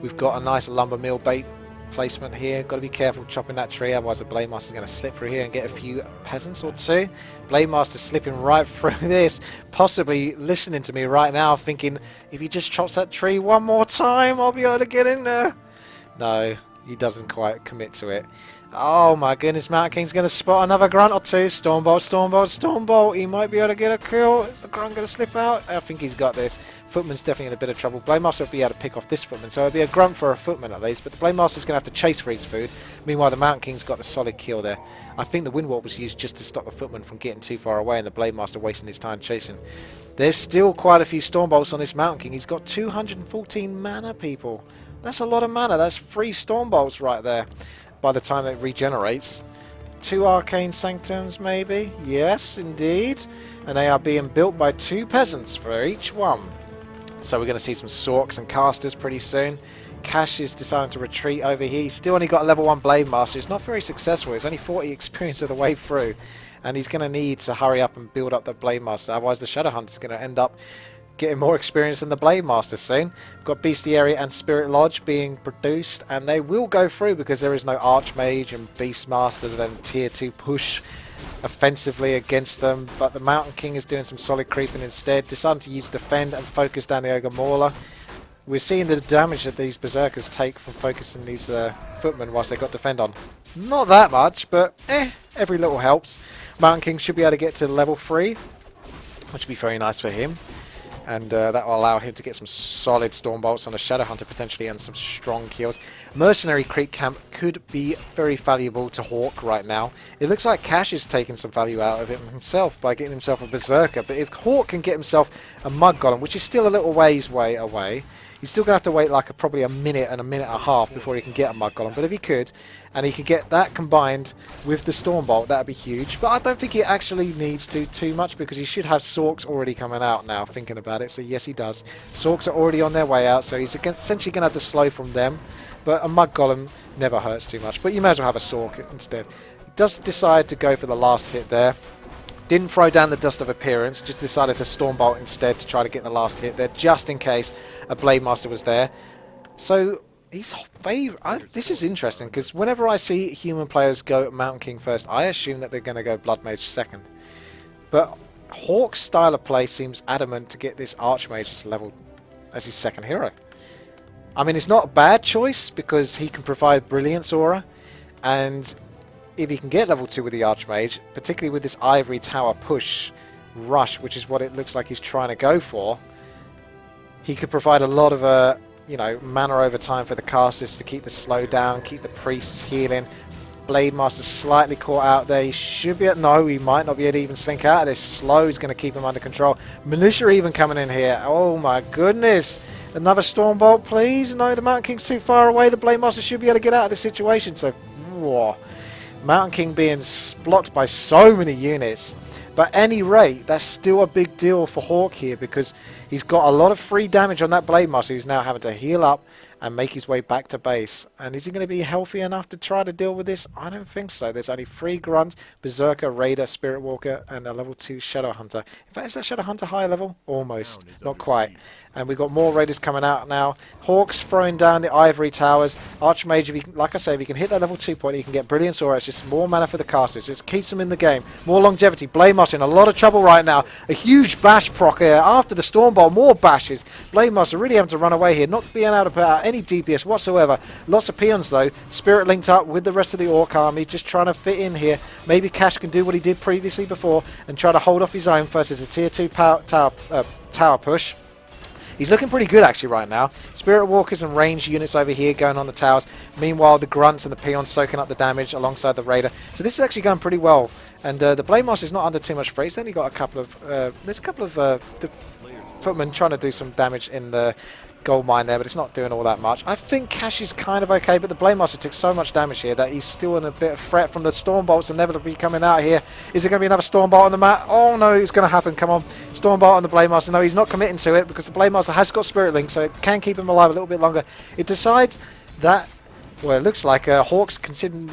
We've got a nice lumber mill bait placement here. Got to be careful chopping that tree, otherwise the Blade Master's going to slip through here and get a few peasants or two. Blade Master slipping right through this, possibly listening to me right now, thinking, if he just chops that tree one more time, I'll be able to get in there. No. He doesn't quite commit to it. Oh my goodness, Mountain King's going to spot another grunt or two. Stormbolt, Stormbolt, Stormbolt. He might be able to get a kill. Is the grunt going to slip out? I think he's got this. Footman's definitely in a bit of trouble. Blade Master will be able to pick off this Footman, so it'll be a grunt for a Footman at least. But the Blade Master's going to have to chase for his food. Meanwhile, the Mountain King's got the solid kill there. I think the Windwalk was used just to stop the Footman from getting too far away, and the Blade Master wasting his time chasing. There's still quite a few Stormbolts on this Mountain King. He's got 214 mana, people. That's a lot of mana. That's 3 Stormbolts right there by the time it regenerates. 2 Arcane Sanctums maybe? Yes, indeed. And they are being built by 2 peasants for each one. So we're going to see some Sorks and Casters pretty soon. Cash is deciding to retreat over here. He's still only got a level 1 Blade Master. It's not very successful. It's only 40 experience of the way through. And he's going to need to hurry up and build up the Blade Master. Otherwise the Shadowhunter is going to end up getting more experience than the Blade Master soon. We've got Bestiary and Spirit Lodge being produced, and they will go through because there is no Archmage and Beastmaster then tier 2 push offensively against them. But the Mountain King is doing some solid creeping instead, deciding to use Defend and focus down the Ogre Mauler. We're seeing the damage that these Berserkers take from focusing these Footmen whilst they've got Defend on. Not that much, but every little helps. Mountain King should be able to get to level 3, which would be very nice for him. And that will allow him to get some solid Stormbolts on a Shadowhunter potentially, and some strong kills. Mercenary Creep Camp could be very valuable to Hawk right now. It looks like Cash is taking some value out of it himself by getting himself a Berserker. But if Hawk can get himself a Mud Golem, which is still a little ways away, he's still going to have to wait like probably a minute and a half before he can get a Mud Golem. But if he could, and he could get that combined with the Stormbolt, that would be huge. But I don't think he actually needs to too much, because he should have Sorks already coming out now, thinking about it. So yes, he does. Sorks are already on their way out, so he's essentially going to have to slow from them. But a Mud Golem never hurts too much. But you may as well have a Sork instead. He does decide to go for the last hit there. Didn't throw down the Dust of Appearance, just decided to Stormbolt instead to try to get the last hit there, just in case a Blade Master was there. So he's this is interesting, because whenever I see human players go Mountain King first, I assume that they're going to go Blood Mage second. But Hawk's style of play seems adamant to get this Archmage as level as his second hero. I mean, it's not a bad choice because he can provide Brilliance Aura, and if he can get level 2 with the Archmage, particularly with this Ivory Tower push rush, which is what it looks like he's trying to go for, he could provide a lot of you know, mana over time for the casters to keep the slow down, keep the priests healing. Blade Master slightly caught out there. He should be at no, he might not be able to even slink out of this. Slow is going to keep him under control. Militia even coming in here. Oh my goodness. Another Stormbolt, please. No, the Mountain King's too far away. The Blade Master should be able to get out of this situation. So, whoa. Mountain King being blocked by so many units. But at any rate, that's still a big deal for Hawk here because he's got a lot of free damage on that Blade Master who's now having to heal up and make his way back to base. And is he going to be healthy enough to try to deal with this? I don't think so. There's only 3 Grunts, Berserker, Raider, Spirit Walker, and a level 2 Shadow Hunter. In fact, is that Shadow Hunter high level? Almost. Not quite. And we've got more Raiders coming out now. Hawk's throwing down the Ivory Towers. Archmage, if he can, like I say, if he can hit that level 2 point, he can get Brilliance Aura. It's just more mana for the casters. It just keeps them in the game. More longevity. Blade Master in a lot of trouble right now. A huge bash proc here. After the Stormbolt, more bashes. Blade Master really having to run away here. Not being able to put out any DPS whatsoever. Lots of peons though. Spirit linked up with the rest of the Orc army, just trying to fit in here. Maybe Cash can do what he did previously before and try to hold off his own versus a tier 2 tower push. He's looking pretty good actually right now. Spirit Walkers and range units over here going on the towers. Meanwhile, the Grunts and the Peons soaking up the damage alongside the Raider. So this is actually going pretty well. And the Blade Master is not under too much freight. He's only got a couple of... there's a couple of footmen trying to do some damage in the gold mine there, but it's not doing all that much. I think Cash is kind of okay, but the Blade Master took so much damage here that he's still in a bit of threat from the Stormbolts inevitably coming out here. Is there going to be another Stormbolt on the map? Oh no, it's going to happen. Come on. Stormbolt on the Blade Master. No, he's not committing to it because the Blade Master has got Spirit Link, so it can keep him alive a little bit longer. It decides that, well, it looks like Hawk's considering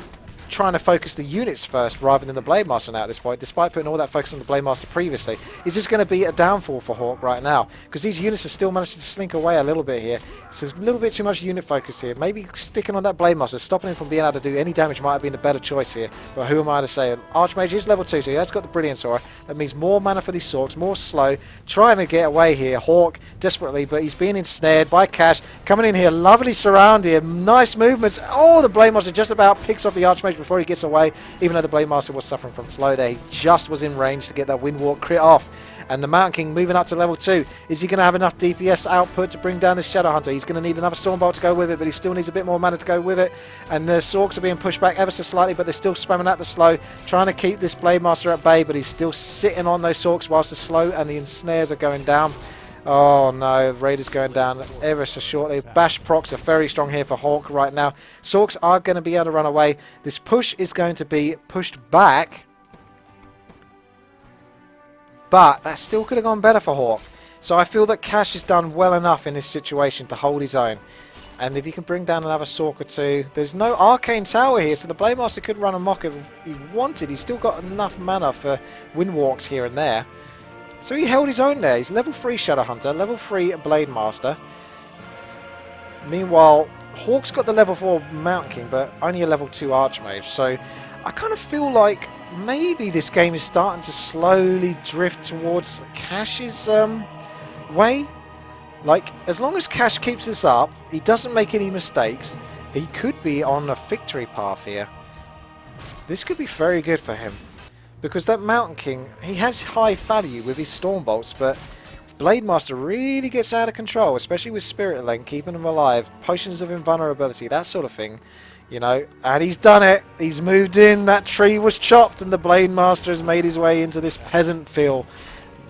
trying to focus the units first rather than the Blade Master now at this point, despite putting all that focus on the Blade Master previously. Is this going to be a downfall for Hawk right now? Because these units are still managing to slink away a little bit here. So a little bit too much unit focus here. Maybe sticking on that Blade Master, stopping him from being able to do any damage might have been the better choice here. But who am I to say? Archmage is level 2, so he has got the Brilliance Aura. That means more mana for these Sorks, more slow. Trying to get away here. Hawk desperately, but he's being ensnared by Cash. Coming in here, lovely surround here. Nice movements. Oh, the Blade Master just about picks off the Archmage before he gets away. Even though the Blade Master was suffering from slow there, he just was in range to get that Windwalk crit off. And the Mountain King moving up to level 2. Is he going to have enough DPS output to bring down this Shadow Hunter? He's going to need another Stormbolt to go with it, but he still needs a bit more mana to go with it. And the Sorks are being pushed back ever so slightly, but they're still spamming out the slow, trying to keep this Blade Master at bay, but he's still sitting on those Sorks whilst the slow and the ensnares are going down. Oh no, Raider's going down ever so shortly. Bash procs are very strong here for Hawk right now. Sorks are going to be able to run away. This push is going to be pushed back. But that still could have gone better for Hawk. So I feel that Cash has done well enough in this situation to hold his own. And if he can bring down another Sork or two, there's no Arcane Tower here, so the Blade Master could run amok if he wanted. He's still got enough mana for Windwalks here and there. So he held his own there. He's level 3 Shadow Hunter, level 3 Blade Master. Meanwhile, Hawk's got the level 4 Mountain King, but only a level 2 Archmage. So I kind of feel like maybe this game is starting to slowly drift towards Cash's way. Like, as long as Cash keeps this up, he doesn't make any mistakes, he could be on a victory path here. This could be very good for him. Because that Mountain King, he has high value with his Stormbolts, but Blade Master really gets out of control, especially with Spirit Link, keeping him alive, potions of invulnerability, that sort of thing. You know, and he's done it. He's moved in, that tree was chopped, and the Blade Master has made his way into this peasant field.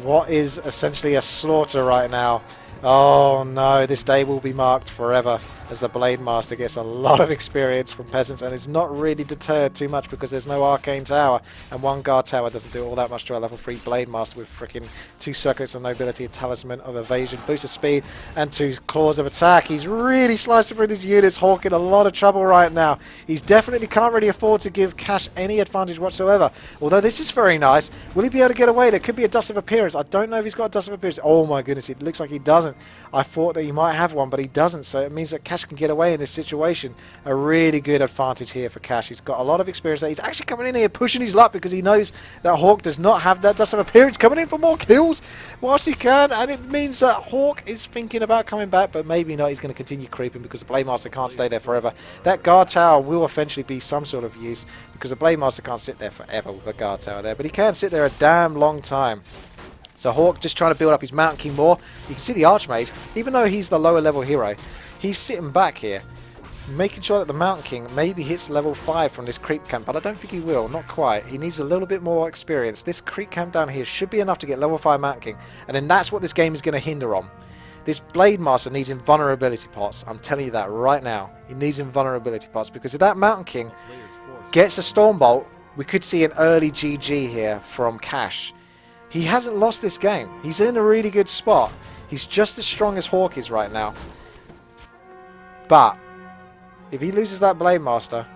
What is essentially a slaughter right now. Oh no, this day will be marked forever as the Blade Master gets a lot of experience from peasants and is not really deterred too much because there's no Arcane Tower and one Guard Tower doesn't do all that much to a level 3 Blade Master with freaking 2 Circlets of Nobility, a Talisman of Evasion, Boost of Speed and 2 Claws of Attack. He's really slicing through these units, Hawk in a lot of trouble right now. He's definitely can't really afford to give Cash any advantage whatsoever. Although this is very nice. Will he be able to get away? There could be a Dust of Appearance. I don't know if he's got a Dust of Appearance. Oh my goodness, it looks like he doesn't. I thought that he might have one, but he doesn't, so it means that Cash can get away in this situation. A really good advantage here for Cash. He's got a lot of experience there. He's actually coming in here pushing his luck because he knows that Hawk does not have that. Does have appearance coming in for more kills whilst he can, and it means that Hawk is thinking about coming back, but maybe not. He's going to continue creeping because the Blade Master can't stay there forever. That guard tower will eventually be some sort of use because the Blade Master can't sit there forever with a guard tower there, but he can sit there a damn long time. So Hawk just trying to build up his Mountain King more. You can see the Archmage, even though he's the lower level hero, he's sitting back here, making sure that the Mountain King maybe hits level 5 from this creep camp, but I don't think he will, not quite. He needs a little bit more experience. This creep camp down here should be enough to get level 5 Mountain King, and then that's what this game is going to hinder on. This Blade Master needs invulnerability pots. I'm telling you that right now. He needs invulnerability pots, because if that Mountain King gets a Stormbolt, we could see an early GG here from Cash. He hasn't lost this game. He's in a really good spot. He's just as strong as Hawk is right now. But if he loses that Blade Master,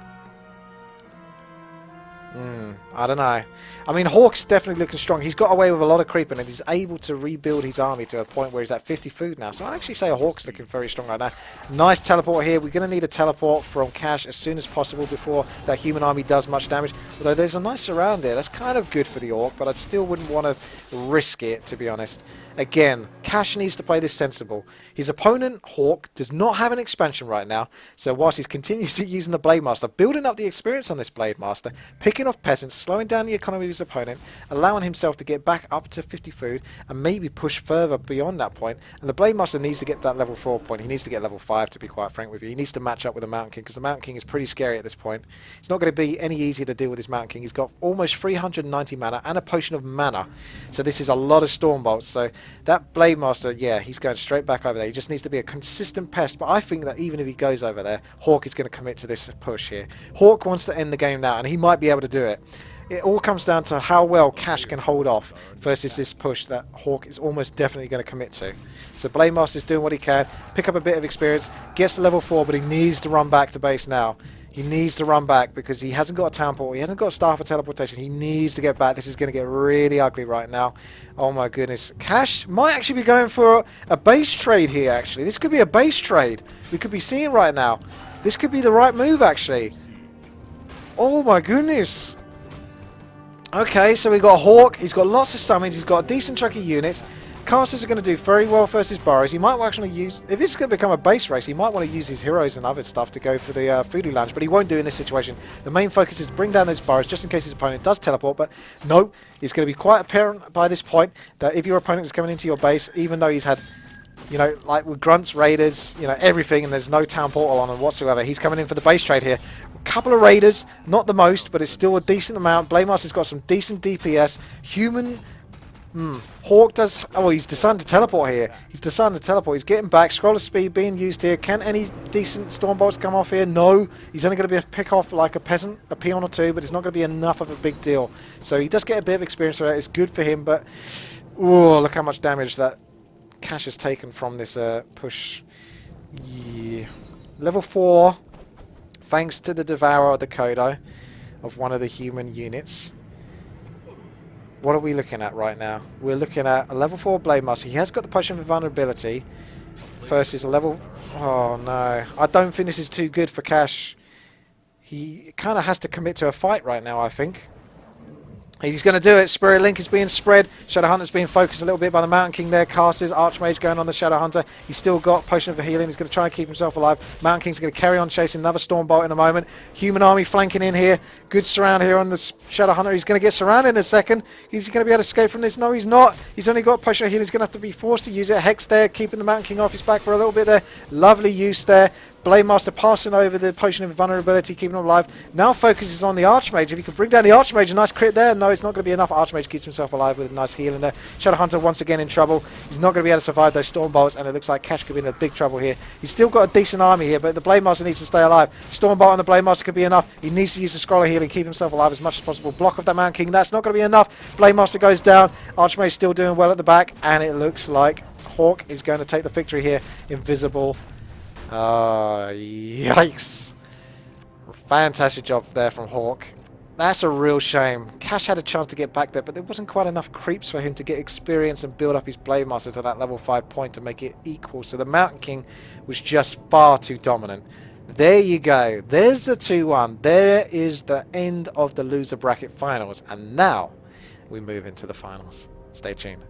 I don't know. I mean, Hawk's definitely looking strong. He's got away with a lot of creeping, and he's able to rebuild his army to a point where he's at 50 food now. So I'd actually say Hawk's looking very strong right now. Nice teleport here. We're going to need a teleport from Cash as soon as possible before that human army does much damage. Although there's a nice surround there. That's kind of good for the Orc, but I still wouldn't want to risk it, to be honest. Again, Cash needs to play this sensible. His opponent, Hawk, does not have an expansion right now. So whilst he's continuously using the Blade Master, building up the experience on this Blade Master, picking off peasants, slowing down the economy of his opponent, allowing himself to get back up to 50 food, and maybe push further beyond that point. And the Blade Master needs to get that level 4 point. He needs to get level 5, to be quite frank with you. He needs to match up with the Mountain King, because the Mountain King is pretty scary at this point. It's not going to be any easier to deal with this Mountain King. He's got almost 390 mana and a potion of mana. So this is a lot of Stormbolts. So that Blade Master, yeah, he's going straight back over there. He just needs to be a consistent pest. But I think that even if he goes over there, Hawk is going to commit to this push here. Hawk wants to end the game now, and he might be able to do it. It all comes down to how well Cash can hold off versus this push that Hawk is almost definitely going to commit to. So Blade Master's doing what he can, pick up a bit of experience, gets to level 4, but he needs to run back to base now. He needs to run back because he hasn't got a town portal, he hasn't got a star for teleportation. He needs to get back. This is going to get really ugly right now. Oh my goodness. Cash might actually be going for a base trade here, actually. This could be a base trade we could be seeing right now. This could be the right move, actually. Oh my goodness. Okay, so we've got Hawk. He's got lots of summons. He's got a decent chunk of units. Casters are going to do very well versus burrows. He might actually use, if this is going to become a base race, he might want to use his heroes and other stuff to go for the Voodoo Lounge, but he won't do in this situation. The main focus is to bring down those burrows just in case his opponent does teleport, but no, it's going to be quite apparent by this point that if your opponent is coming into your base, even though he's had, you know, like with Grunts, Raiders, you know, everything, and there's no town portal on him whatsoever, he's coming in for the base trade here. A couple of Raiders, not the most, but it's still a decent amount. Blade Master's got some decent DPS. Human... Hawk does... Oh, he's decided to teleport here. He's decided to teleport. He's getting back. Scroll of speed being used here. Can any decent Stormbolts come off here? No. He's only going to be a pick off like a peasant, a peon or two, but it's not going to be enough of a big deal. So he does get a bit of experience for that. It's good for him, but... Oh, look how much damage that Cash has taken from this push. Yeah. Level 4, thanks to the Devourer of the Kodo of one of the human units. What are we looking at right now? We're looking at a level 4 Blade Master. He has got the potion of vulnerability versus a level... Oh no, I don't think this is too good for Cash. He kind of has to commit to a fight right now, I think. He's going to do it. Spirit Link is being spread. Shadowhunter's being focused a little bit by the Mountain King there. Casters, Archmage going on the Shadowhunter. He's still got Potion of Healing. He's going to try and keep himself alive. Mountain King's going to carry on chasing another Stormbolt in a moment. Human army flanking in here. Good surround here on the Shadowhunter. He's going to get surrounded in a second. He's going to be able to escape from this. No, he's not. He's only got Potion of Healing. He's going to have to be forced to use it. Hex there, keeping the Mountain King off his back for a little bit there. Lovely use there. Blade Master passing over the Potion of Vulnerability, keeping him alive. Now focuses on the Archmage. If he can bring down the Archmage, a nice crit there. No, it's not going to be enough. Archmage keeps himself alive with a nice healing there. Shadowhunter once again in trouble. He's not going to be able to survive those Stormbolts, and it looks like Cash could be in a big trouble here. He's still got a decent army here, but the Blade Master needs to stay alive. Stormbolt on the Blade Master could be enough. He needs to use the Scroll of Healing, keep himself alive as much as possible. Block off that Mountain King. That's not going to be enough. Blade Master goes down. Archmage still doing well at the back, and it looks like Hawk is going to take the victory here. Invisible. Yikes. Fantastic job there from Hawk. That's a real shame. Cash had a chance to get back there, but there wasn't quite enough creeps for him to get experience and build up his Blade Master to that level 5 point to make it equal. So the Mountain King was just far too dominant. There you go. There's the 2-1. There is the end of the loser bracket finals. And now we move into the finals. Stay tuned.